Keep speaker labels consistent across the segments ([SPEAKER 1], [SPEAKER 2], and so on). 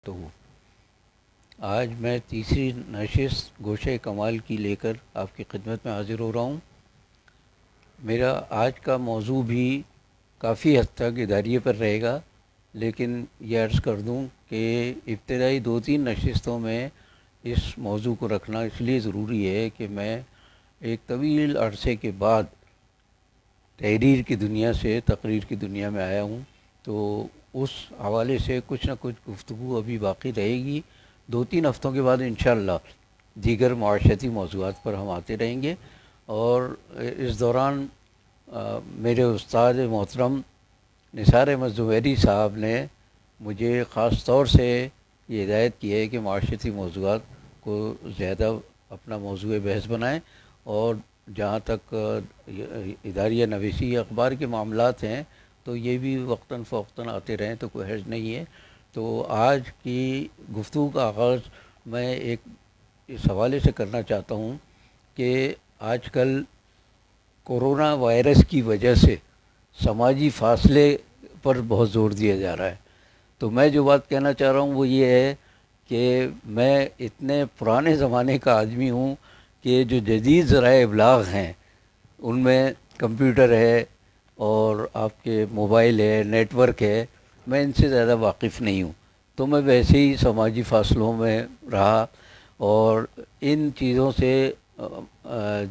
[SPEAKER 1] تو آج میں تیسری نشست گوشہ کمال کی لے کر آپ کی خدمت میں حاضر ہو رہا ہوں۔ میرا آج کا موضوع بھی کافی حد تک اداریے پر رہے گا، لیکن یہ عرض کر دوں کہ ابتدائی 2-3 نشستوں میں اس موضوع کو رکھنا اس لیے ضروری ہے کہ میں ایک طویل عرصے کے بعد تحریر کی دنیا سے تقریر کی دنیا میں آیا ہوں، تو اس حوالے سے کچھ نہ کچھ گفتگو ابھی باقی رہے گی۔ 2-3 ہفتوں کے بعد انشاءاللہ دیگر معاشرتی موضوعات پر ہم آتے رہیں گے، اور اس دوران میرے استاد محترم نثار احمد زبیری صاحب نے مجھے خاص طور سے یہ ہدایت کی ہے کہ معاشرتی موضوعات کو زیادہ اپنا موضوع بحث بنائیں، اور جہاں تک اداریہ نویسی اخبار کے معاملات ہیں تو یہ بھی وقتاً فوقتاً آتے رہیں تو کوئی حرج نہیں ہے۔ تو آج کی گفتگو کا آغاز میں ایک اس حوالے سے کرنا چاہتا ہوں کہ آج کل کورونا وائرس کی وجہ سے سماجی فاصلے پر بہت زور دیا جا رہا ہے۔ تو میں جو بات کہنا چاہ رہا ہوں وہ یہ ہے کہ میں اتنے پرانے زمانے کا آدمی ہوں کہ جو جدید ذرائع ابلاغ ہیں ان میں کمپیوٹر ہے اور آپ کے موبائل ہے، نیٹ ورک ہے، میں ان سے زیادہ واقف نہیں ہوں۔ تو میں ویسے ہی سماجی فاصلوں میں رہا، اور ان چیزوں سے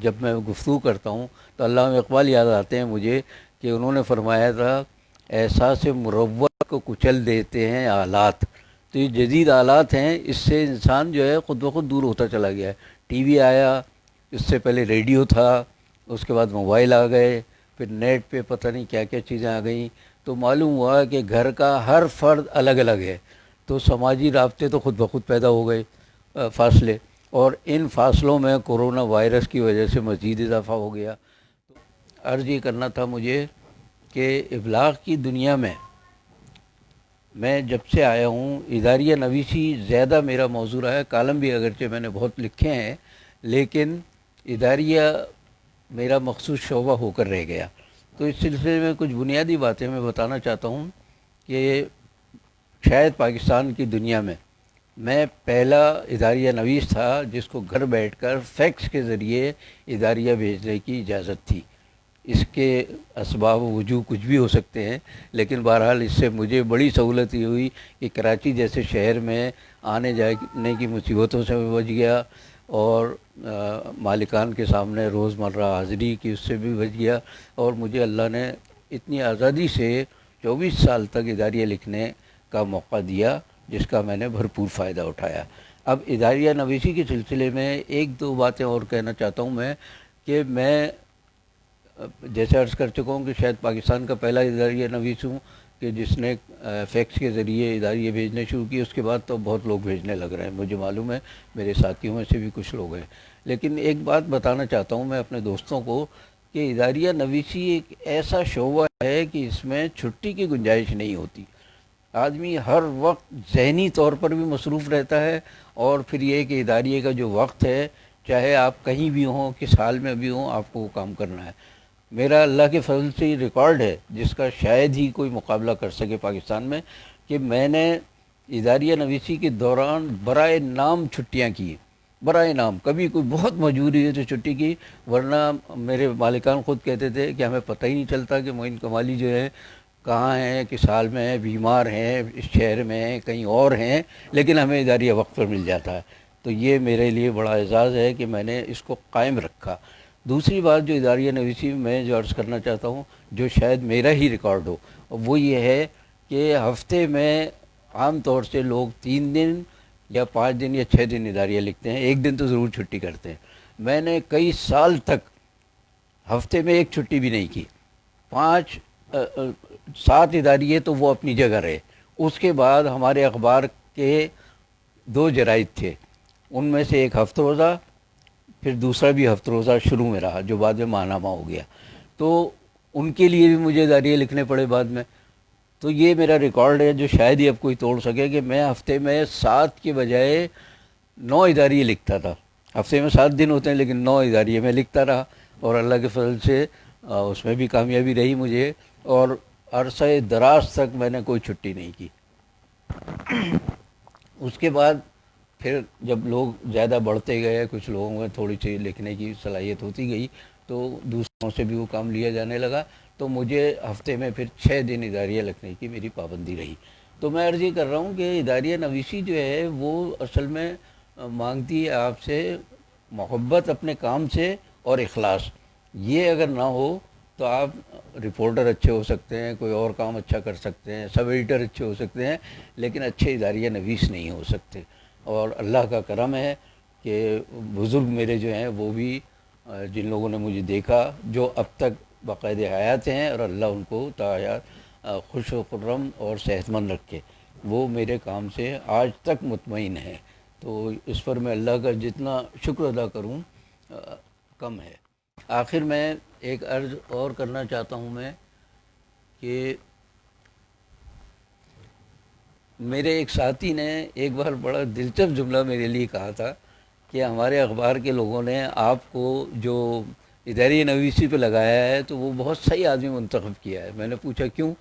[SPEAKER 1] جب میں گفتگو کرتا ہوں تو علامہ اقبال یاد آتے ہیں مجھے کہ انہوں نے فرمایا تھا احساس مروت کو کچل دیتے ہیں آلات۔ تو یہ جدید آلات ہیں، اس سے انسان جو ہے خود بخود دور ہوتا چلا گیا ہے۔ ٹی وی آیا، اس سے پہلے ریڈیو تھا، اس کے بعد موبائل آ گئے، پھر نیٹ پہ پتہ نہیں کیا کیا چیزیں آ گئیں، تو معلوم ہوا کہ گھر کا ہر فرد الگ الگ ہے، تو سماجی رابطے تو خود بخود پیدا ہو گئے، فاصلے، اور ان فاصلوں میں کورونا وائرس کی وجہ سے مزید اضافہ ہو گیا۔ عرض یہ کرنا تھا مجھے کہ ابلاغ کی دنیا میں جب سے آیا ہوں اداریہ نویسی زیادہ میرا موضوع رہا ہے۔ کالم بھی اگرچہ میں نے بہت لکھے ہیں، لیکن اداریہ میرا مخصوص شعبہ ہو کر رہ گیا۔ تو اس سلسلے میں کچھ بنیادی باتیں میں بتانا چاہتا ہوں کہ شاید پاکستان کی دنیا میں پہلا اداریہ نویس تھا جس کو گھر بیٹھ کر فیکس کے ذریعے اداریہ بھیجنے کی اجازت تھی۔ اس کے اسباب و وجوہ کچھ بھی ہو سکتے ہیں، لیکن بہرحال اس سے مجھے بڑی سہولت یہ ہوئی کہ کراچی جیسے شہر میں آنے جانے کی مصیبتوں سے میں بچ گیا، اور مالکان کے سامنے روزمرہ حاضری کی اس سے بھی بچ گیا، اور مجھے اللہ نے اتنی آزادی سے 24 سال تک اداریہ لکھنے کا موقع دیا، جس کا میں نے بھرپور فائدہ اٹھایا۔ اب اداریہ نویسی کے سلسلے میں 1-2 باتیں اور کہنا چاہتا ہوں میں، کہ میں جیسے عرض کر چکا ہوں کہ شاید پاکستان کا پہلا اداریہ نویس ہوں کہ جس نے فیکس کے ذریعے اداریہ بھیجنے شروع کیے۔ اس کے بعد تو بہت لوگ بھیجنے لگ رہے ہیں، مجھے معلوم ہے، میرے ساتھیوں میں سے بھی کچھ لوگ ہیں۔ لیکن ایک بات بتانا چاہتا ہوں میں اپنے دوستوں کو کہ اداریہ نویسی ایک ایسا شعبہ ہے کہ اس میں چھٹی کی گنجائش نہیں ہوتی۔ آدمی ہر وقت ذہنی طور پر بھی مصروف رہتا ہے، اور پھر یہ کہ اداریے کا جو وقت ہے، چاہے آپ کہیں بھی ہوں، کس حال میں بھی ہوں، آپ کو وہ کام کرنا ہے۔ میرا اللہ کے فضل سے یہ ریکارڈ ہے جس کا شاید ہی کوئی مقابلہ کر سکے پاکستان میں، کہ میں نے اداریہ نویسی کے دوران برائے نام چھٹیاں کی، برائے نام، کبھی کوئی بہت مجبوری ہے تو چھٹی کی، ورنہ میرے مالکان خود کہتے تھے کہ ہمیں پتہ ہی نہیں چلتا کہ معین کمالی جو ہے کہاں ہیں، کس حال میں ہیں، بیمار ہیں، اس شہر میں ہیں، کہیں اور ہیں، لیکن ہمیں اداریہ وقت پر مل جاتا ہے۔ تو یہ میرے لیے بڑا اعزاز ہے کہ میں نے اس کو قائم رکھا۔ دوسری بات جو اداریہ نویسی میں جو عرض کرنا چاہتا ہوں، جو شاید میرا ہی ریکارڈ ہو، وہ یہ ہے کہ ہفتے میں عام طور سے لوگ 3 دن یا 5 دن یا 6 دن اداریہ لکھتے ہیں، ایک دن تو ضرور چھٹی کرتے ہیں۔ میں نے کئی سال تک ہفتے میں ایک چھٹی بھی نہیں کی۔ 7 اداریے تو وہ اپنی جگہ رہے۔ اس کے بعد ہمارے اخبار کے 2 جرائد تھے، ان میں سے ایک ہفتہ روزہ، پھر دوسرا بھی ہفتہ روزہ شروع میں رہا جو بعد میں ماہنامہ ہو گیا، تو ان کے لیے بھی مجھے اداریے لکھنے پڑے بعد میں۔ تو یہ میرا ریکارڈ ہے جو شاید ہی اب کوئی توڑ سکے، کہ میں ہفتے میں 7 کے بجائے 9 اداریے لکھتا تھا۔ ہفتے میں 7 دن ہوتے ہیں لیکن 9 اداریے میں لکھتا رہا، اور اللہ کے فضل سے اس میں بھی کامیابی رہی مجھے، اور عرصہ دراز تک میں نے کوئی چھٹی نہیں کی۔ اس کے بعد پھر جب لوگ زیادہ بڑھتے گئے، کچھ لوگوں میں تھوڑی سی لکھنے کی صلاحیت ہوتی گئی، تو دوسروں سے بھی وہ کام لیا جانے لگا، تو مجھے ہفتے میں پھر 6 دن اداریہ لکھنے کی میری پابندی رہی۔ تو میں عرض یہ کر رہا ہوں کہ اداریہ نویسی جو ہے وہ اصل میں مانگتی ہے آپ سے محبت اپنے کام سے اور اخلاص۔ یہ اگر نہ ہو تو آپ رپورٹر اچھے ہو سکتے ہیں، کوئی اور کام اچھا کر سکتے ہیں، سب ایڈیٹر اچھے ہو سکتے ہیں، لیکن اچھے اداریہ نویس نہیں ہو سکتے۔ اور اللہ کا کرم ہے کہ بزرگ میرے جو ہیں وہ بھی جن لوگوں نے مجھے دیکھا، جو اب تک باقاعدہ حیات ہیں، اور اللہ ان کو تا حیات خوش و خرم اور صحت مند رکھے، وہ میرے کام سے آج تک مطمئن ہے۔ تو اس پر میں اللہ کا جتنا شکر ادا کروں کم ہے۔ آخر میں ایک عرض اور کرنا چاہتا ہوں میں کہ میرے ایک ساتھی نے ایک بار بڑا دلچسپ جملہ میرے لیے کہا تھا کہ ہمارے اخبار کے لوگوں نے آپ کو جو اداریہ نویسی پہ لگایا ہے تو وہ بہت صحیح آدمی منتخب کیا ہے۔ میں نے پوچھا کیوں؟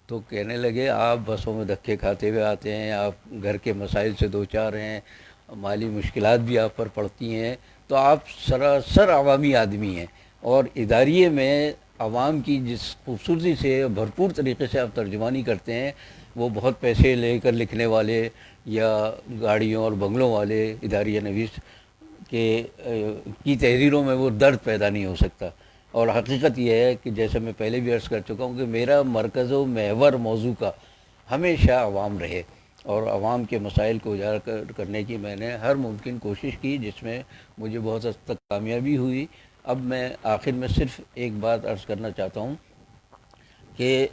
[SPEAKER 1] تو کہنے لگے آپ بسوں میں دھکے کھاتے ہوئے آتے ہیں، آپ گھر کے مسائل سے دو چار ہیں، مالی مشکلات بھی آپ پر پڑتی ہیں، تو آپ سراسر عوامی آدمی ہیں، اور اداریے میں عوام کی جس خوبصورتی سے بھرپور طریقے سے آپ ترجمانی کرتے ہیں، وہ بہت پیسے لے کر لکھنے والے یا گاڑیوں اور بنگلوں والے اداریہ نویس کے کی تحریروں میں وہ درد پیدا نہیں ہو سکتا۔ اور حقیقت یہ ہے کہ جیسے میں پہلے بھی عرض کر چکا ہوں کہ میرا مرکز و محور موضوع کا ہمیشہ عوام رہے، اور عوام کے مسائل کو اجاگر کرنے کی میں نے ہر ممکن کوشش کی، جس میں مجھے بہت حد تک کامیابی ہوئی۔ اب میں آخر میں صرف ایک بات عرض کرنا چاہتا ہوں کہ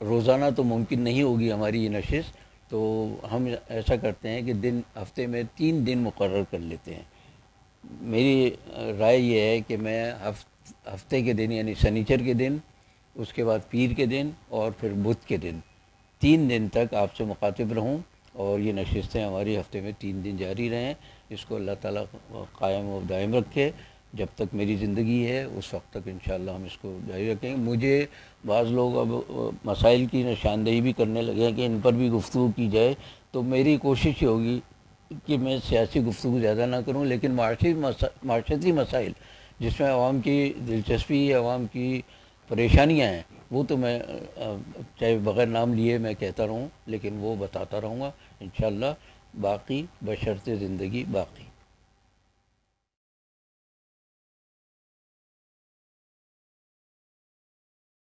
[SPEAKER 1] روزانہ تو ممکن نہیں ہوگی ہماری یہ نشست، تو ہم ایسا کرتے ہیں کہ ہفتے میں 3 دن مقرر کر لیتے ہیں۔ میری رائے یہ ہے کہ میں ہفتے کے دن یعنی سنیچر کے دن، اس کے بعد پیر کے دن، اور پھر بدھ کے دن، 3 دن تک آپ سے مخاطب رہوں، اور یہ نشستیں ہماری ہفتے میں 3 دن جاری رہیں۔ اس کو اللہ تعالیٰ قائم و دائم رکھے، جب تک میری زندگی ہے اس وقت تک انشاءاللہ ہم اس کو جاری رکھیں گے۔ مجھے بعض لوگ اب مسائل کی نشاندہی بھی کرنے لگے ہیں کہ ان پر بھی گفتگو کی جائے، تو میری کوشش یہ ہوگی کہ میں سیاسی گفتگو زیادہ نہ کروں، لیکن معاشرتی مسائل جس میں عوام کی دلچسپی، عوام کی پریشانیاں ہیں، وہ تو میں چاہے بغیر نام لیے میں کہتا رہوں، لیکن وہ بتاتا رہوں گا انشاءاللہ، باقی بشرط زندگی باقی۔